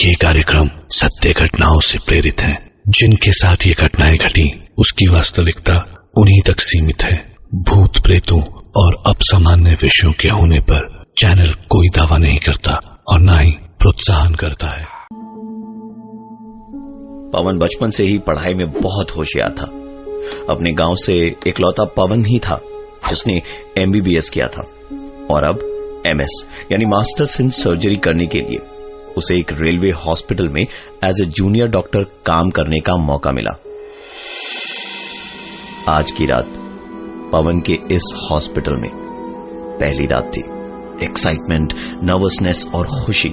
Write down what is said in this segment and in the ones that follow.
ये कार्यक्रम सत्य घटनाओं से प्रेरित है। जिनके साथ ये घटनाएं घटी उसकी वास्तविकता उन्हीं तक सीमित है। भूत प्रेतों और असामान्य विषयों के होने पर चैनल कोई दावा नहीं करता और न ही प्रोत्साहन करता है। पवन बचपन से ही पढ़ाई में बहुत होशियार था। अपने गांव से इकलौता पवन ही था जिसने MBBS किया था और अब MS यानी मास्टर्स इन सर्जरी करने के लिए उसे एक रेलवे हॉस्पिटल में एज ए जूनियर डॉक्टर काम करने का मौका मिला। आज की रात पवन के इस हॉस्पिटल में पहली रात थी। एक्साइटमेंट, नर्वसनेस और खुशी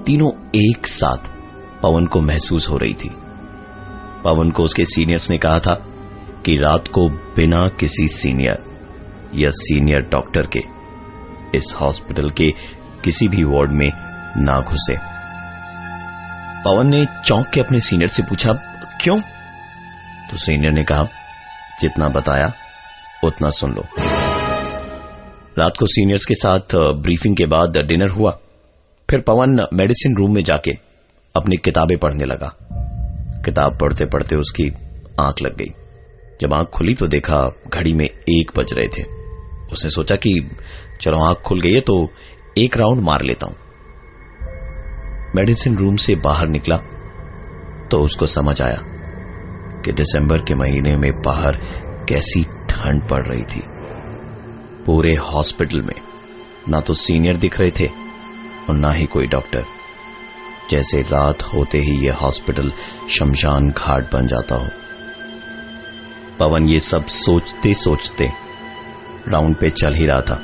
तीनों एक साथ पवन को महसूस हो रही थी। पवन को उसके सीनियर्स ने कहा था कि रात को बिना किसी सीनियर या सीनियर डॉक्टर के इस हॉस्पिटल के किसी भी वार्ड में ना घुसे। पवन ने चौंक के अपने सीनियर से पूछा, क्यों? तो सीनियर ने कहा, जितना बताया उतना सुन लो। रात को सीनियर्स के साथ ब्रीफिंग के बाद डिनर हुआ। फिर पवन मेडिसिन रूम में जाके अपनी किताबें पढ़ने लगा। किताब पढ़ते पढ़ते उसकी आंख लग गई। जब आंख खुली तो देखा घड़ी में 1 बज रहे थे। उसने सोचा कि चलो आंख खुल गई है तो एक राउंड मार लेता हूं। मेडिसिन रूम से बाहर निकला तो उसको समझ आया कि दिसंबर के महीने में बाहर कैसी ठंड पड़ रही थी। पूरे हॉस्पिटल में ना तो सीनियर दिख रहे थे और ना ही कोई डॉक्टर। जैसे रात होते ही यह हॉस्पिटल शमशान घाट बन जाता हो। पवन ये सब सोचते सोचते राउंड पे चल ही रहा था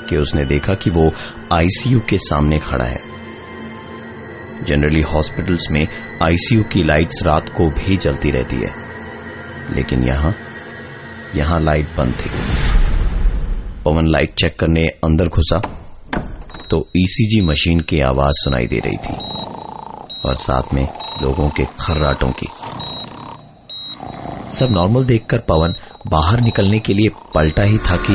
कि उसने देखा कि वो ICU के सामने खड़ा है। जनरली हॉस्पिटल्स में ICU की लाइट्स रात को भी जलती रहती है, लेकिन यहां लाइट बंद थी। पवन लाइट चेक करने अंदर घुसा तो ECG मशीन की आवाज सुनाई दे रही थी और साथ में लोगों के खर्राटों की। सब नॉर्मल देखकर पवन बाहर निकलने के लिए पलटा ही था कि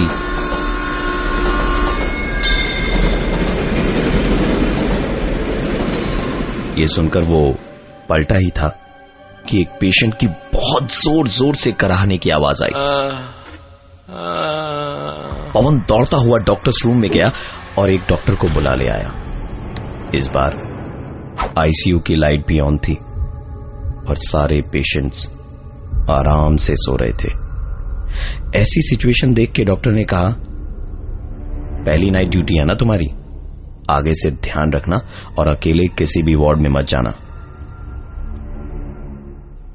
ये सुनकर वो पलटा ही था कि एक पेशेंट की बहुत जोर जोर से कराहने की आवाज आई। पवन दौड़ता हुआ डॉक्टर्स रूम में गया और एक डॉक्टर को बुला ले आया। इस बार ICU की लाइट भी ऑन थी और सारे पेशेंट्स आराम से सो रहे थे। ऐसी सिचुएशन देख के डॉक्टर ने कहा, पहली नाइट ड्यूटी है ना तुम्हारी, आगे से ध्यान रखना और अकेले किसी भी वार्ड में मत जाना।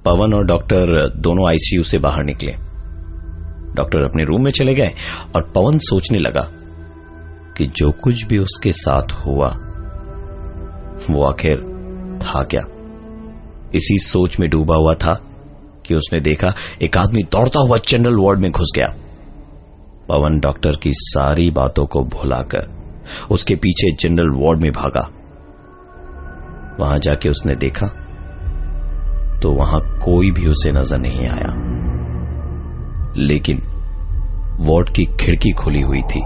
पवन और डॉक्टर दोनों ICU से बाहर निकले। डॉक्टर अपने रूम में चले गए और पवन सोचने लगा कि जो कुछ भी उसके साथ हुआ वो आखिर था क्या। इसी सोच में डूबा हुआ था कि उसने देखा एक आदमी दौड़ता हुआ जनरल वार्ड में घुस गया। पवन डॉक्टर की सारी बातों को भुलाकर उसके पीछे जनरल वार्ड में भागा। वहां जाके उसने देखा तो वहां कोई भी उसे नजर नहीं आया, लेकिन वार्ड की खिड़की खुली हुई थी।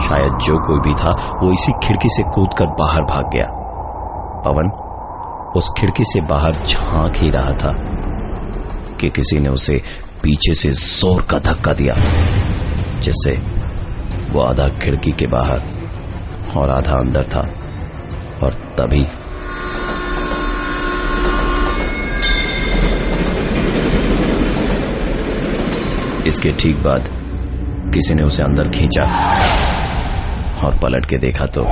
शायद जो कोई भी था वो इसी खिड़की से कूदकर बाहर भाग गया। पवन उस खिड़की से बाहर झांक ही रहा था कि किसी ने उसे पीछे से जोर का धक्का दिया, जिससे वो आधा खिड़की के बाहर और आधा अंदर था। और तभी इसके ठीक बाद किसी ने उसे अंदर खींचा और पलट के देखा तो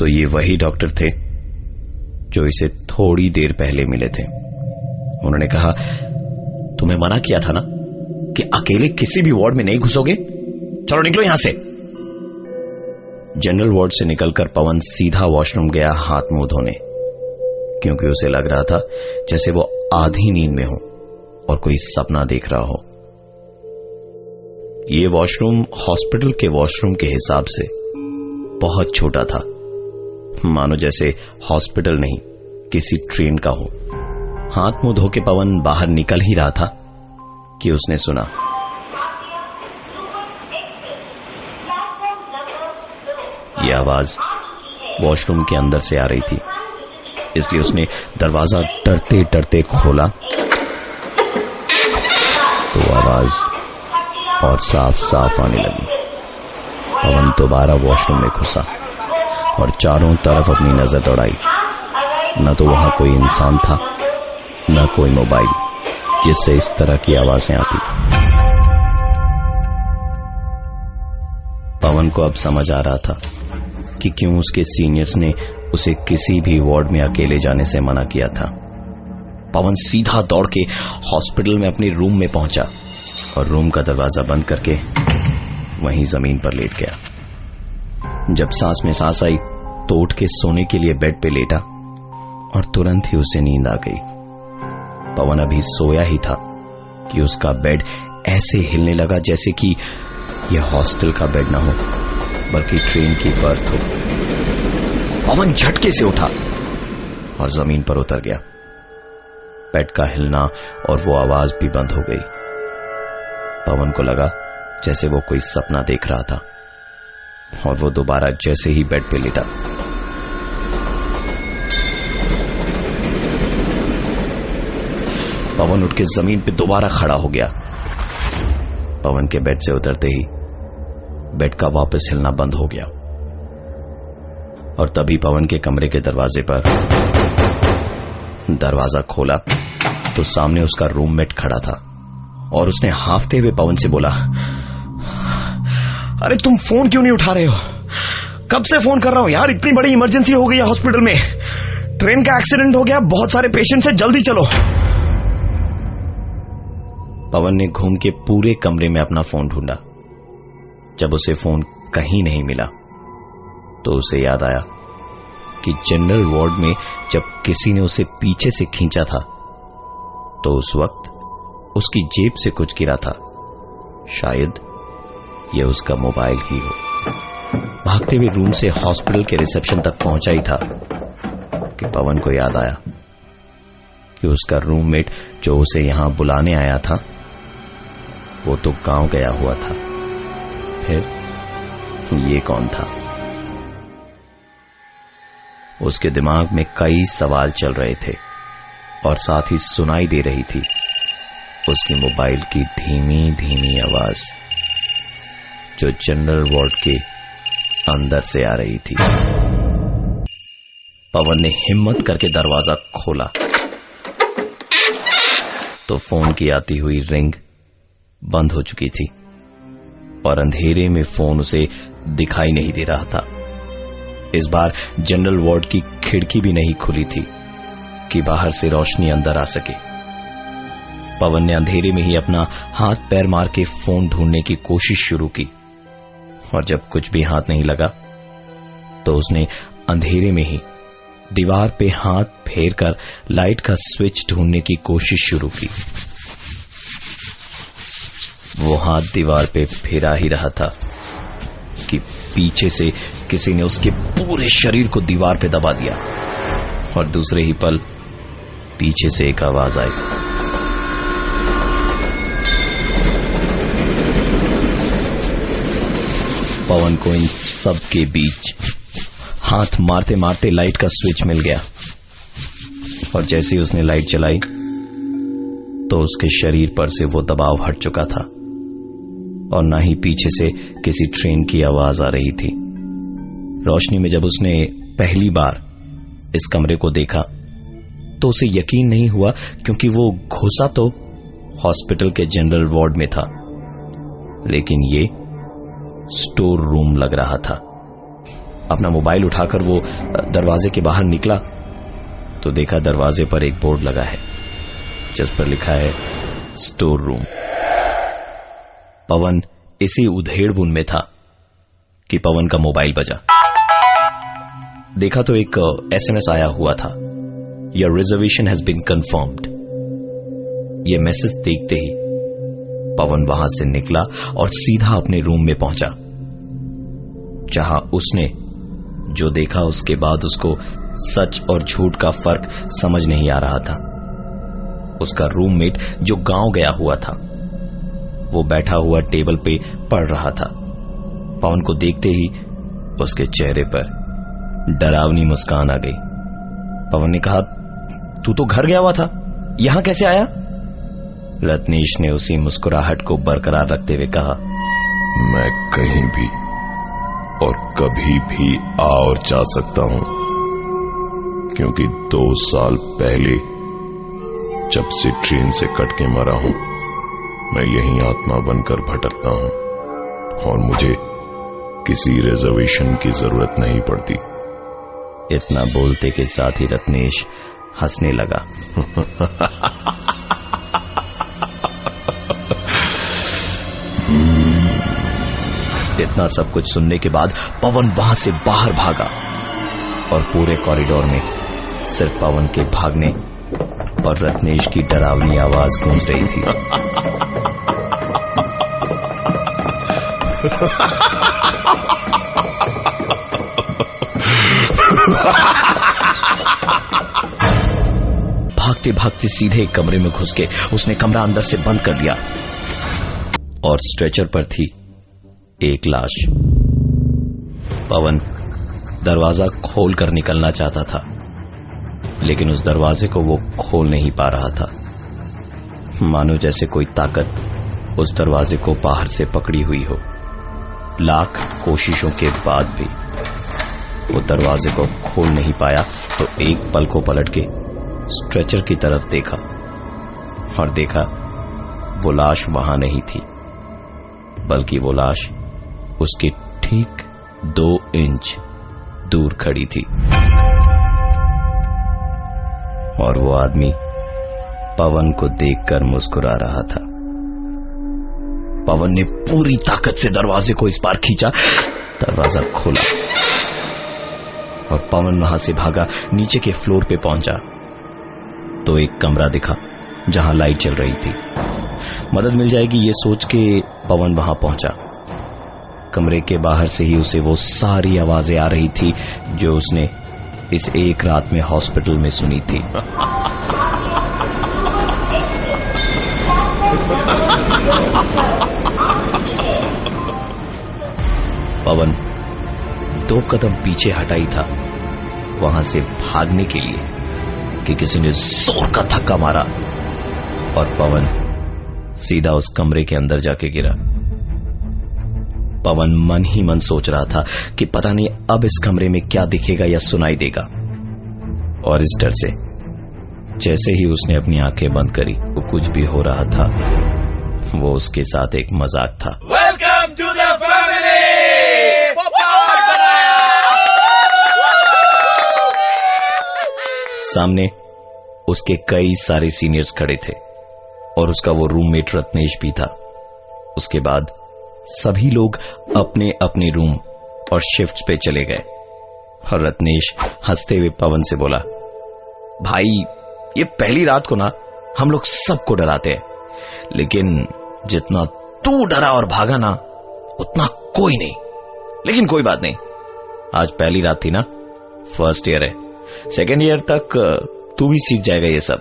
ये वही डॉक्टर थे जो इसे थोड़ी देर पहले मिले थे। उन्होंने कहा, तुम्हें मना किया था ना कि अकेले किसी भी वार्ड में नहीं घुसोगे, चलो निकलो यहां से। जनरल वार्ड से निकलकर पवन सीधा वॉशरूम गया हाथ मुंह धोने, क्योंकि उसे लग रहा था जैसे वो आधी नींद में हो और कोई सपना देख रहा हो। ये वॉशरूम हॉस्पिटल के वॉशरूम के हिसाब से बहुत छोटा था, मानो जैसे हॉस्पिटल नहीं किसी ट्रेन का हो। हाथ मुंह धो के पवन बाहर निकल ही रहा था कि उसने सुना, ये आवाज वॉशरूम के अंदर से आ रही थी, इसलिए उसने दरवाजा डरते डरते खोला तो आवाज और साफ साफ आने लगी। पवन दोबारा वॉशरूम में घुसा और चारों तरफ अपनी नजर दौड़ाई। न तो वहां कोई इंसान था, न कोई मोबाइल जिससे इस तरह की आवाजें आती। पवन को अब समझ आ रहा था कि क्यों उसके सीनियर्स ने उसे किसी भी वार्ड में अकेले जाने से मना किया था। पवन सीधा दौड़ के हॉस्पिटल में अपने रूम में पहुंचा और रूम का दरवाजा बंद करके वहीं जमीन पर लेट गया। जब सांस में सांस आई तो उठ के सोने के लिए बेड पे लेटा और तुरंत ही उसे नींद आ गई। पवन अभी सोया ही था कि उसका बेड ऐसे हिलने लगा जैसे कि यह हॉस्टल का बेड ना हो बल्कि ट्रेन की बर्थ हो। पवन झटके से उठा और जमीन पर उतर गया। बेड का हिलना और वो आवाज भी बंद हो गई। पवन को लगा जैसे वो कोई सपना देख रहा था और वो दोबारा जैसे ही बेड पे लेटा पवन उठ के जमीन पे दोबारा खड़ा हो गया। पवन के बेड से उतरते ही बेड का वापस हिलना बंद हो गया और तभी पवन के कमरे के दरवाजे पर दरवाजा खोला तो सामने उसका रूममेट खड़ा था और उसने हांफते हुए पवन से बोला, अरे तुम फोन क्यों नहीं उठा रहे हो? कब से फोन कर रहा हूं यार, इतनी बड़ी इमरजेंसी हो गई है हॉस्पिटल में, ट्रेन का एक्सीडेंट हो गया, बहुत सारे पेशेंट्स हैं, जल्दी चलो। पवन ने घूम के पूरे कमरे में अपना फोन ढूंढा। जब उसे फोन कहीं नहीं मिला तो उसे याद आया कि जनरल वार्ड में जब किसी ने उसे पीछे से खींचा था तो उस वक्त उसकी जेब से कुछ गिरा था। शायद यह उसका मोबाइल ही हो। भागते हुए रूम से हॉस्पिटल के रिसेप्शन तक पहुंचा ही था कि पवन को याद आया कि उसका रूममेट जो उसे यहां बुलाने आया था वो तो गांव गया हुआ था। फिर ये कौन था? उसके दिमाग में कई सवाल चल रहे थे और साथ ही सुनाई दे रही थी उसकी मोबाइल की धीमी धीमी आवाज जो जनरल वार्ड के अंदर से आ रही थी। पवन ने हिम्मत करके दरवाजा खोला तो फोन की आती हुई रिंग बंद हो चुकी थी और अंधेरे में फोन उसे दिखाई नहीं दे रहा था। इस बार जनरल वार्ड की खिड़की भी नहीं खुली थी कि बाहर से रोशनी अंदर आ सके। पवन ने अंधेरे में ही अपना हाथ पैर मार के फोन ढूंढने की कोशिश शुरू की और जब कुछ भी हाथ नहीं लगा तो उसने अंधेरे में ही दीवार पे हाथ फेरकर लाइट का स्विच ढूंढने की कोशिश शुरू की। वो हाथ दीवार पे फेरा ही रहा था कि पीछे से किसी ने उसके पूरे शरीर को दीवार पे दबा दिया और दूसरे ही पल पीछे से एक आवाज आई, पवन को इन सब के बीच हाथ मारते मारते लाइट का स्विच मिल गया और जैसे ही उसने लाइट जलाई तो उसके शरीर पर से वो दबाव हट चुका था और ना ही पीछे से किसी ट्रेन की आवाज आ रही थी। रोशनी में जब उसने पहली बार इस कमरे को देखा तो उसे यकीन नहीं हुआ क्योंकि वो घुसा तो हॉस्पिटल के जनरल वार्ड में था लेकिन ये स्टोर रूम लग रहा था। अपना मोबाइल उठाकर वो दरवाजे के बाहर निकला तो देखा दरवाजे पर एक बोर्ड लगा है जिस पर लिखा है स्टोर रूम। पवन इसी उधेड़बुन में था कि पवन का मोबाइल बजा। देखा तो एक एसएमएस आया हुआ था, your reservation has been confirmed. यह मैसेज देखते ही पवन वहां से निकला और सीधा अपने रूम में पहुंचा जहां उसने जो देखा उसके बाद उसको सच और झूठ का फर्क समझ नहीं आ रहा था। उसका रूममेट जो गांव गया हुआ था वो बैठा हुआ टेबल पे पढ़ रहा था। पवन को देखते ही उसके चेहरे पर डरावनी मुस्कान आ गई। पवन ने कहा, तू तो घर गया हुआ था, यहां कैसे आया? रत्नेश ने उसी मुस्कुराहट को बरकरार रखते हुए कहा, मैं कहीं भी और कभी भी आ और जा सकता हूं, क्योंकि 2 साल पहले जब से ट्रेन से कट के मरा हूं, मैं यही आत्मा बनकर भटकता हूं और मुझे किसी रिजर्वेशन की जरूरत नहीं पड़ती। इतना बोलते के साथ ही रत्नेश हंसने लगा। इतना सब कुछ सुनने के बाद पवन वहां से बाहर भागा और पूरे कॉरिडोर में सिर्फ पवन के भागने और रत्नेश की डरावनी आवाज गूंज रही थी। भागते भागते सीधे एक कमरे में घुस के उसने कमरा अंदर से बंद कर लिया और स्ट्रेचर पर थी एक लाश। पवन दरवाजा खोलकर निकलना चाहता था, लेकिन उस दरवाजे को वो खोल नहीं पा रहा था। मानो जैसे कोई ताकत उस दरवाजे को बाहर से पकड़ी हुई हो। लाख कोशिशों के बाद भी वो दरवाजे को खोल नहीं पाया तो एक पल को पलट के स्ट्रेचर की तरफ देखा और देखा वो लाश वहां नहीं थी, बल्कि वो लाश उसके ठीक 2 इंच दूर खड़ी थी और वो आदमी पवन को देखकर मुस्कुरा रहा था। पवन ने पूरी ताकत से दरवाजे को इस बार खींचा, दरवाजा खोला और पवन वहां से भागा नीचे के फ्लोर पे पहुंचा तो एक कमरा दिखा जहां लाइट चल रही थी। मदद मिल जाएगी ये सोच के पवन वहां पहुंचा। कमरे के बाहर से ही उसे वो सारी आवाजें आ रही थी जो उसने इस एक रात में हॉस्पिटल में सुनी थी। पवन 2 कदम पीछे हटाई था वहां से भागने के लिए कि किसी ने जोर का धक्का मारा और पवन सीधा उस कमरे के अंदर जाके गिरा। पवन मन ही मन सोच रहा था कि पता नहीं अब इस कमरे में क्या दिखेगा या सुनाई देगा, और इस डर से जैसे ही उसने अपनी आंखें बंद करी वो कुछ भी हो रहा था वो उसके साथ एक मजाक था। Welcome to the family. सामने उसके कई सारे सीनियर्स खड़े थे और उसका वो रूममेट रत्नेश भी था। उसके बाद सभी लोग अपने अपने रूम और शिफ्ट्स पे चले गए और रत्नेश हंसते हुए पवन से बोला, भाई ये पहली रात को ना हम लोग सबको डराते हैं, लेकिन जितना तू डरा और भागा ना उतना कोई नहीं। लेकिन कोई बात नहीं, आज पहली रात थी ना, फर्स्ट ईयर है, सेकेंड ईयर तक तू भी सीख जाएगा ये सब।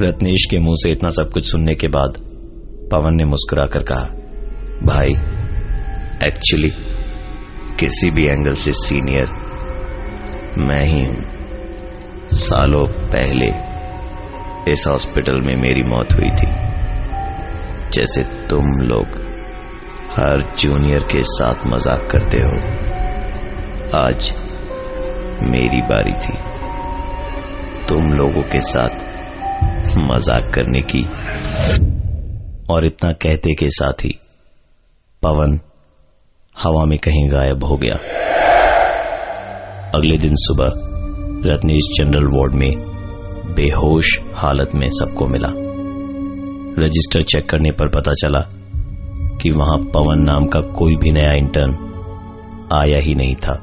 रत्नेश के मुंह से इतना सब कुछ सुनने के बाद पवन ने मुस्कुरा कर कहा, भाई एक्चुअली किसी भी एंगल से सीनियर मैं ही हूं। सालों पहले इस हॉस्पिटल में मेरी मौत हुई थी, जैसे तुम लोग हर जूनियर के साथ मजाक करते हो, आज मेरी बारी थी तुम लोगों के साथ मजाक करने की। और इतना कहते के साथ ही पवन हवा में कहीं गायब हो गया। अगले दिन सुबह रत्नेश जनरल वार्ड में बेहोश हालत में सबको मिला। रजिस्टर चेक करने पर पता चला कि वहां पवन नाम का कोई भी नया इंटर्न आया ही नहीं था।